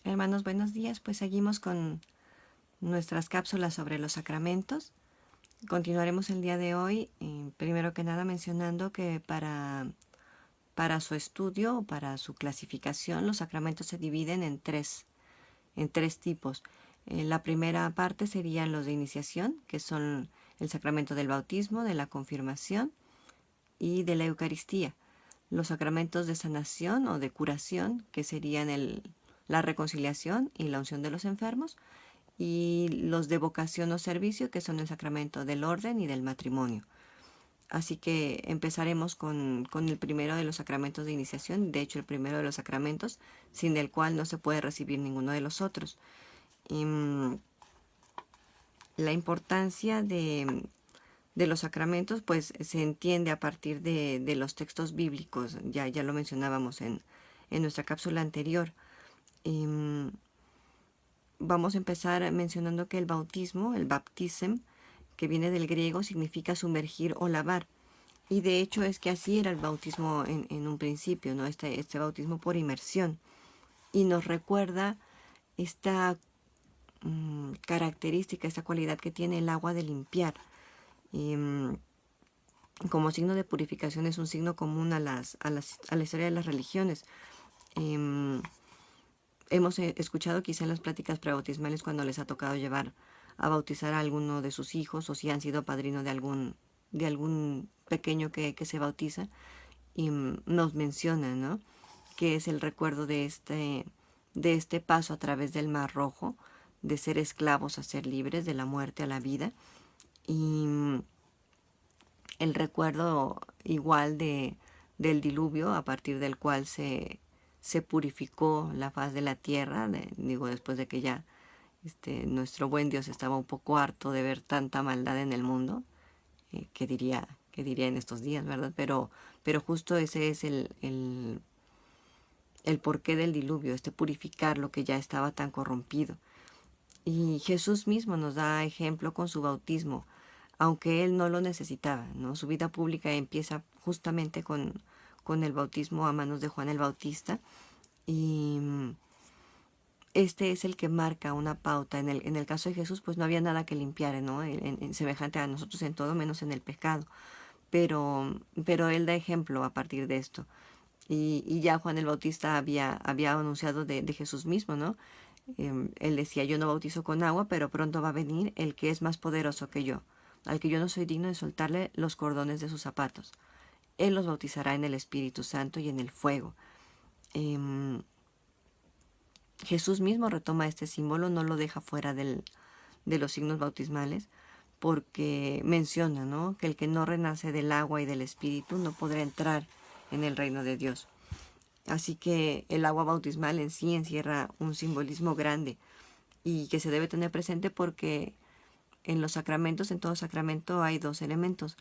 Hermanos, buenos días. Pues seguimos con nuestras cápsulas sobre los sacramentos. Continuaremos el día de hoy, primero que nada mencionando que para su estudio o para su clasificación, los sacramentos se dividen en tres tipos. La primera parte serían los de iniciación, que son el sacramento del bautismo, de la confirmación y de la Eucaristía. Los sacramentos de sanación o de curación, que serían la reconciliación y la unción de los enfermos, y los de vocación o servicio, que son el sacramento del orden y del matrimonio. Así que empezaremos con el primero de los sacramentos de iniciación, de hecho el primero de los sacramentos, sin el cual no se puede recibir ninguno de los otros. Y, la importancia de los sacramentos pues se entiende a partir de los textos bíblicos, ya lo mencionábamos en nuestra cápsula anterior. Vamos a empezar mencionando que el bautismo, el baptism, que viene del griego, significa sumergir o lavar. Y de hecho es que así era el bautismo en un principio, ¿no? Este bautismo por inmersión. Y nos recuerda esta característica, esta cualidad que tiene el agua de limpiar. Como signo de purificación es un signo común a la historia de las religiones. Hemos escuchado quizá en las pláticas prebautismales cuando les ha tocado llevar a bautizar a alguno de sus hijos o si han sido padrino de algún pequeño que se bautiza, y nos mencionan, ¿no?, que es el recuerdo de este paso a través del Mar Rojo, de ser esclavos a ser libres, de la muerte a la vida, y el recuerdo igual del diluvio, a partir del cual se purificó la faz de la tierra, después de que ya nuestro buen Dios estaba un poco harto de ver tanta maldad en el mundo, que diría en estos días, ¿verdad? Pero justo ese es el porqué del diluvio, purificar lo que ya estaba tan corrompido. Y Jesús mismo nos da ejemplo con su bautismo, aunque él no lo necesitaba, ¿no? Su vida pública empieza justamente con el bautismo a manos de Juan el Bautista, y este es el que marca una pauta. En el caso de Jesús, pues no había nada que limpiar, ¿no? Semejante a nosotros en todo, menos en el pecado. Pero él da ejemplo a partir de esto. Y ya Juan el Bautista había anunciado de Jesús mismo, ¿no? Él decía: yo no bautizo con agua, pero pronto va a venir el que es más poderoso que yo, al que yo no soy digno de soltarle los cordones de sus zapatos. Él los bautizará en el Espíritu Santo y en el fuego. Jesús mismo retoma este símbolo, no lo deja fuera de los signos bautismales, porque menciona, ¿no?, que el que no renace del agua y del Espíritu no podrá entrar en el reino de Dios. Así que el agua bautismal en sí encierra un simbolismo grande y que se debe tener presente, porque en los sacramentos, en todo sacramento, hay dos elementos: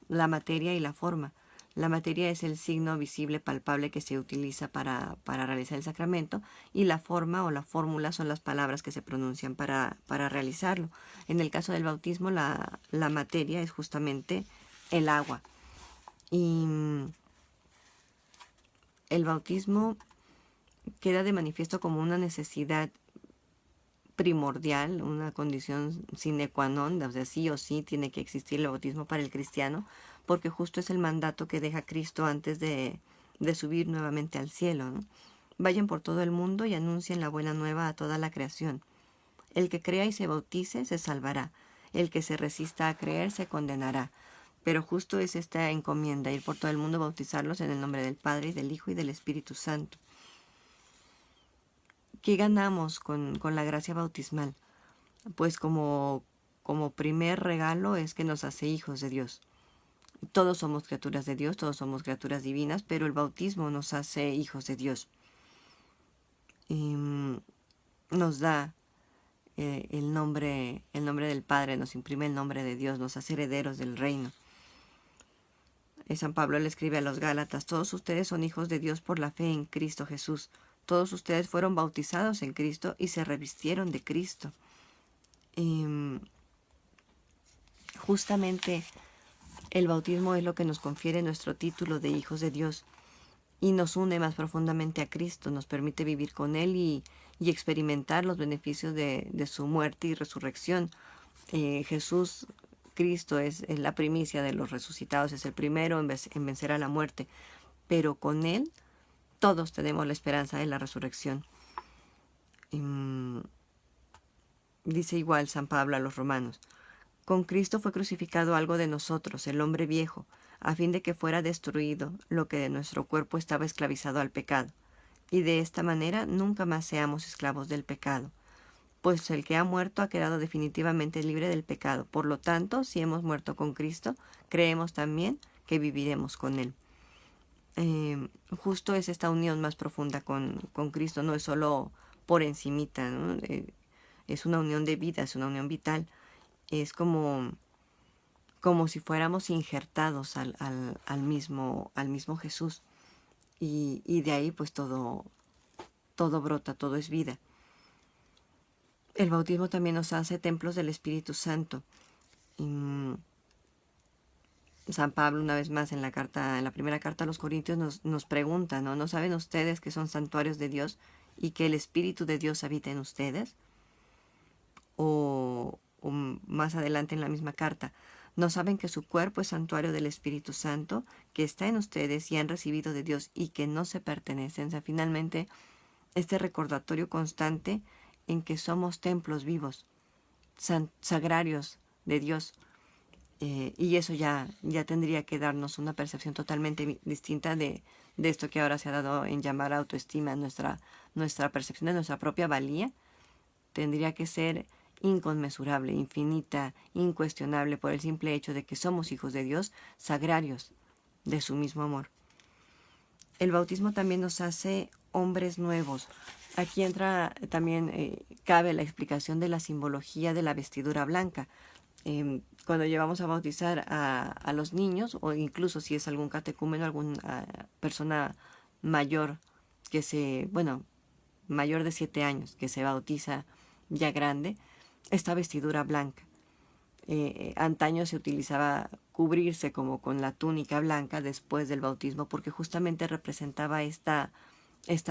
la materia y la forma. La materia es el signo visible, palpable, que se utiliza para realizar el sacramento, y la forma o la fórmula son las palabras que se pronuncian para realizarlo. En el caso del bautismo, la materia es justamente el agua. Y el bautismo queda de manifiesto como una necesidad primordial, una condición sine qua non, o sea, sí o sí tiene que existir el bautismo para el cristiano, porque justo es el mandato que deja Cristo antes de subir nuevamente al cielo, ¿no? Vayan por todo el mundo y anuncien la buena nueva a toda la creación. El que crea y se bautice se salvará. El que se resista a creer se condenará. Pero justo es esta encomienda: ir por todo el mundo, bautizarlos en el nombre del Padre, y del Hijo, y del Espíritu Santo. ¿Qué ganamos con la gracia bautismal? Pues como primer regalo es que nos hace hijos de Dios. Todos somos criaturas de Dios, todos somos criaturas divinas, pero el bautismo nos hace hijos de Dios. Nos da el nombre del Padre, nos imprime el nombre de Dios, nos hace herederos del reino. San Pablo le escribe a los Gálatas: todos ustedes son hijos de Dios por la fe en Cristo Jesús. Todos ustedes fueron bautizados en Cristo y se revistieron de Cristo. Justamente el bautismo es lo que nos confiere nuestro título de hijos de Dios. y nos une más profundamente a Cristo, nos permite vivir con Él y experimentar los beneficios de su muerte y resurrección. Jesús, Cristo, es la primicia de los resucitados, es el primero en vencer a la muerte, pero con Él todos tenemos la esperanza de la resurrección. Dice igual San Pablo a los romanos: con Cristo fue crucificado algo de nosotros, el hombre viejo, a fin de que fuera destruido lo que de nuestro cuerpo estaba esclavizado al pecado, y de esta manera nunca más seamos esclavos del pecado. Pues el que ha muerto ha quedado definitivamente libre del pecado. Por lo tanto, si hemos muerto con Cristo, creemos también que viviremos con Él. Justo es esta unión más profunda con Cristo, no es solo por encimita, ¿no? Es una unión de vida, es una unión vital. Es como si fuéramos injertados al mismo Jesús. Y de ahí pues todo brota, todo es vida. El bautismo también nos hace templos del Espíritu Santo. San Pablo, una vez más, en la primera carta a los Corintios, nos pregunta, ¿no? ¿No saben ustedes que son santuarios de Dios y que el Espíritu de Dios habita en ustedes? O más adelante en la misma carta: ¿no saben que su cuerpo es santuario del Espíritu Santo, que está en ustedes y han recibido de Dios y que no se pertenecen? O sea, finalmente, este recordatorio constante en que somos templos vivos, sagrarios de Dios. Y eso ya tendría que darnos una percepción totalmente distinta de esto que ahora se ha dado en llamar autoestima. Nuestra percepción de nuestra propia valía tendría que ser inconmensurable, infinita, incuestionable, por el simple hecho de que somos hijos de Dios, sagrarios de su mismo amor. El bautismo también nos hace hombres nuevos. Aquí entra también, cabe la explicación de la simbología de la vestidura blanca. Cuando llevamos a bautizar a los niños, o incluso si es algún catecúmeno, alguna persona mayor mayor de 7 años, que se bautiza ya grande, esta vestidura blanca. Antaño se utilizaba cubrirse como con la túnica blanca después del bautismo, porque justamente representaba esta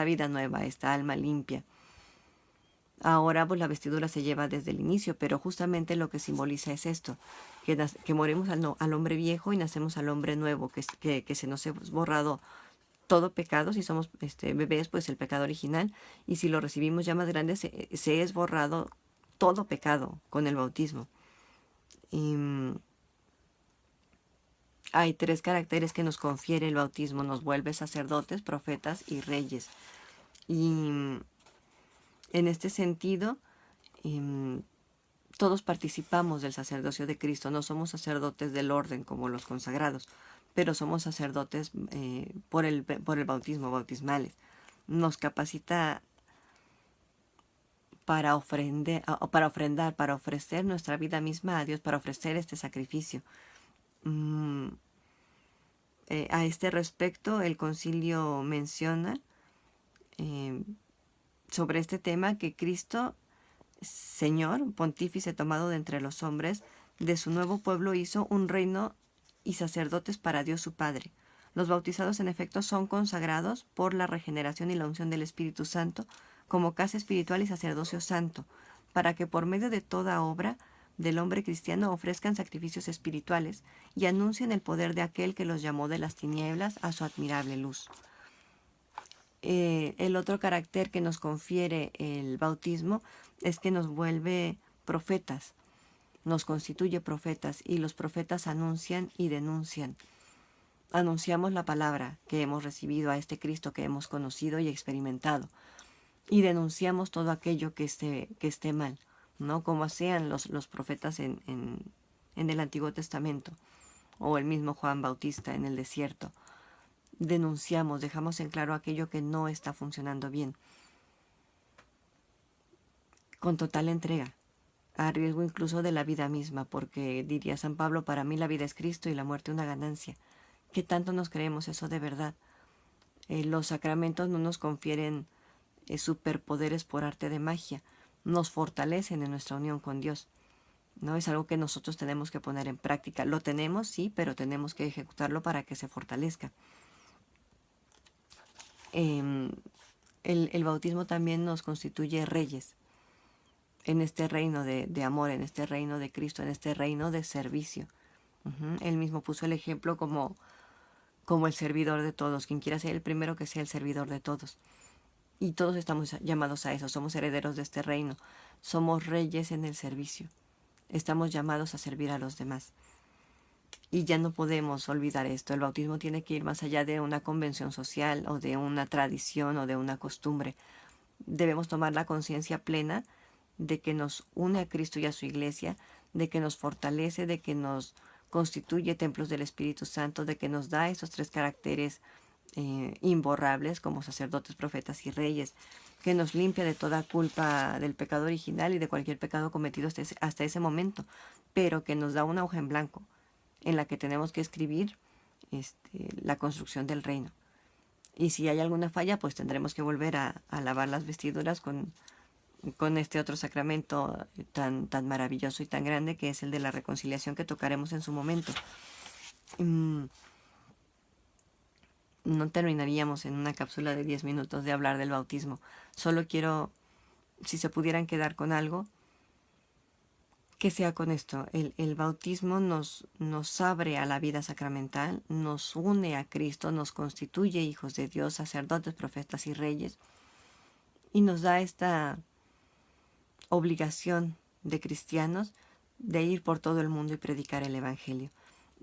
vida nueva, esta alma limpia. Ahora pues la vestidura se lleva desde el inicio, pero justamente lo que simboliza es esto, que morimos al hombre viejo y nacemos al hombre nuevo, que se nos ha borrado todo pecado. Si somos bebés, pues el pecado original, y si lo recibimos ya más grande, se es borrado todo pecado con el bautismo. Hay 3 caracteres que nos confiere el bautismo: nos vuelve sacerdotes, profetas y reyes. Y en este sentido, todos participamos del sacerdocio de Cristo. No somos sacerdotes del orden como los consagrados, pero somos sacerdotes por el bautismo, bautismales. Nos capacita para ofrendar, para ofrecer nuestra vida misma a Dios, para ofrecer este sacrificio. A este respecto, el concilio menciona sobre este tema que Cristo, Señor, pontífice tomado de entre los hombres, de su nuevo pueblo hizo un reino y sacerdotes para Dios su Padre. Los bautizados, en efecto, son consagrados por la regeneración y la unción del Espíritu Santo como casa espiritual y sacerdocio santo, para que por medio de toda obra del hombre cristiano ofrezcan sacrificios espirituales y anuncien el poder de aquel que los llamó de las tinieblas a su admirable luz. El otro carácter que nos confiere el bautismo es que nos vuelve profetas, nos constituye profetas, y los profetas anuncian y denuncian. Anunciamos la palabra que hemos recibido, a este Cristo que hemos conocido y experimentado, y denunciamos todo aquello que esté mal, ¿no? Como hacían los profetas en el Antiguo Testamento, o el mismo Juan Bautista en el desierto. Denunciamos, dejamos en claro aquello que no está funcionando bien, con total entrega, a riesgo incluso de la vida misma, porque diría San Pablo: para mí la vida es Cristo y la muerte una ganancia. ¿Qué tanto nos creemos eso de verdad? Los sacramentos no nos confieren superpoderes por arte de magia, nos fortalecen en nuestra unión con Dios, ¿no? Es algo que nosotros tenemos que poner en práctica. Lo tenemos, sí, pero tenemos que ejecutarlo para que se fortalezca. Em, el bautismo también nos constituye reyes en este reino de amor, en este reino de Cristo, en este reino de servicio. Él mismo puso el ejemplo como el servidor de todos. Quien quiera ser el primero, que sea el servidor de todos. Y todos estamos llamados a eso. Somos herederos de este reino. Somos reyes en el servicio. Estamos llamados a servir a los demás. Y ya no podemos olvidar esto. El bautismo tiene que ir más allá de una convención social o de una tradición o de una costumbre. Debemos tomar la conciencia plena de que nos une a Cristo y a su iglesia, de que nos fortalece, de que nos constituye templos del Espíritu Santo, de que nos da esos tres caracteres imborrables como sacerdotes, profetas y reyes, que nos limpia de toda culpa del pecado original y de cualquier pecado cometido hasta ese momento, pero que nos da una hoja en blanco en la que tenemos que escribir la construcción del reino. Y si hay alguna falla, pues tendremos que volver a lavar las vestiduras con este otro sacramento tan maravilloso y tan grande que es el de la reconciliación, que tocaremos en su momento. No terminaríamos en una cápsula de 10 minutos de hablar del bautismo. Solo quiero, si se pudieran quedar con algo, que sea con esto. El bautismo nos abre a la vida sacramental, nos une a Cristo, nos constituye hijos de Dios, sacerdotes, profetas y reyes, y nos da esta obligación de cristianos de ir por todo el mundo y predicar el Evangelio.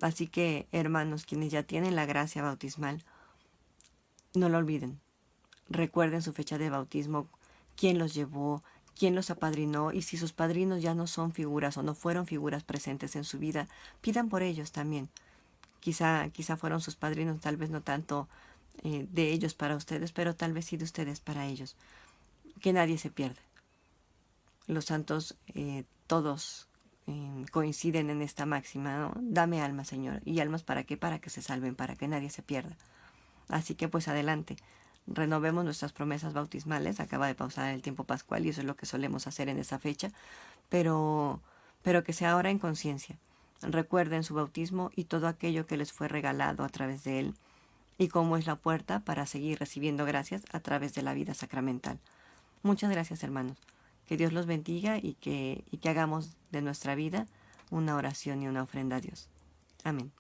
Así que, hermanos, quienes ya tienen la gracia bautismal, no lo olviden. Recuerden su fecha de bautismo, quién los llevó, quién los apadrinó, y si sus padrinos ya no son figuras o no fueron figuras presentes en su vida, pidan por ellos también. Quizá fueron sus padrinos, tal vez no tanto de ellos para ustedes, pero tal vez sí de ustedes para ellos. Que nadie se pierda. Los santos todos coinciden en esta máxima, ¿no? Dame almas, Señor. ¿Y almas para qué? Para que se salven, para que nadie se pierda. Así que pues adelante, renovemos nuestras promesas bautismales. Acaba de pausar el tiempo pascual y eso es lo que solemos hacer en esa fecha, pero que sea ahora en conciencia. Recuerden su bautismo y todo aquello que les fue regalado a través de él, y cómo es la puerta para seguir recibiendo gracias a través de la vida sacramental. Muchas gracias, hermanos. Que Dios los bendiga y que hagamos de nuestra vida una oración y una ofrenda a Dios. Amén.